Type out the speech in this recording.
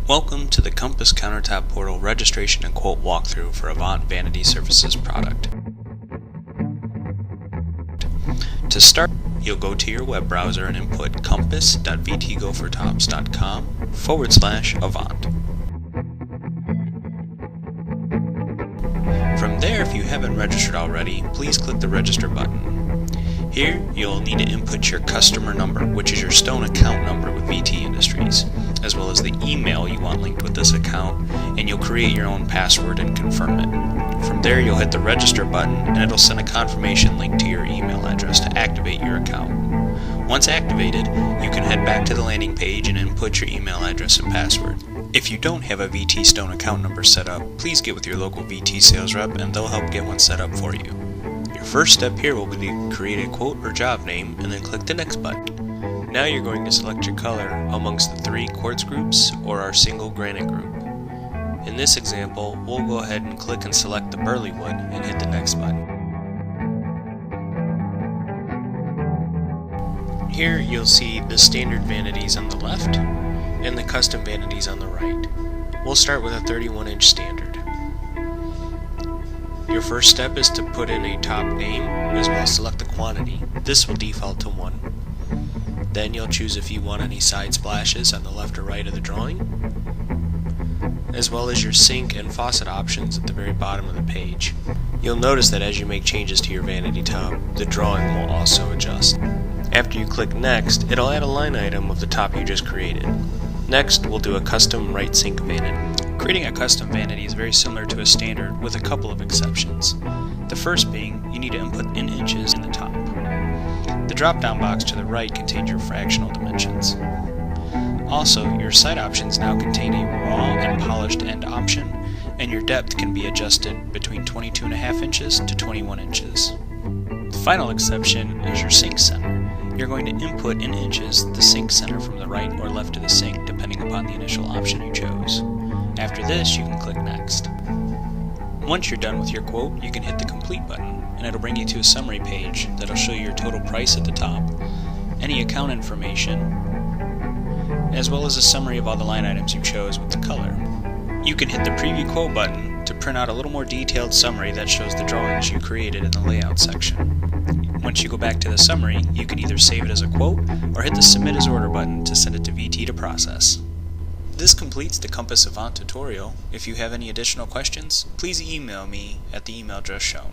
Welcome to the Compass Countertop Portal registration and quote walkthrough for Avant Vanity Services product. To start, you'll go to your web browser and input compass.vtgofortops.com/Avant. From there, if you haven't registered already, please click the register button. Here, you'll need to input your customer number, which is your Stone account number with VT Industries, as well as the email you want linked with this account, and you'll create your own password and confirm it. From there, you'll hit the register button, and it'll send a confirmation link to your email address to activate your account. Once activated, you can head back to the landing page and input your email address and password. If you don't have a VT Stone account number set up, please get with your local VT sales rep and they'll help get one set up for you. Your first step here will be to create a quote or job name and then click the next button. Now you're going to select your color amongst the 3 quartz groups or our single granite group. In this example, we'll go ahead and click and select the burley wood and hit the next button. Here you'll see the standard vanities on the left and the custom vanities on the right. We'll start with a 31-inch standard. Your first step is to put in a top name as well as select the quantity. This will default to 1. Then you'll choose if you want any side splashes on the left or right of the drawing, as well as your sink and faucet options at the very bottom of the page. You'll notice that as you make changes to your vanity top, the drawing will also adjust. After you click Next, it'll add a line item of the top you just created. Next, we'll do a custom right sink vanity. Creating a custom vanity is very similar to a standard with a couple of exceptions. The first being, you need to input in inches in the top. The drop-down box to the right contains your fractional dimensions. Also, your side options now contain a raw and polished end option, and your depth can be adjusted between 22.5 inches to 21 inches. The final exception is your sink center. You're going to input in inches the sink center from the right or left of the sink, depending upon the initial option you chose. After this, you can click Next. Once you're done with your quote, you can hit the Complete button, and it'll bring you to a summary page that'll show your total price at the top, any account information, as well as a summary of all the line items you chose with the color. You can hit the Preview Quote button to print out a little more detailed summary that shows the drawings you created in the layout section. Once you go back to the summary, you can either save it as a quote or hit the Submit as Order button to send it to VT to process. This completes the Compass Avant tutorial. If you have any additional questions, please email me at the email address shown.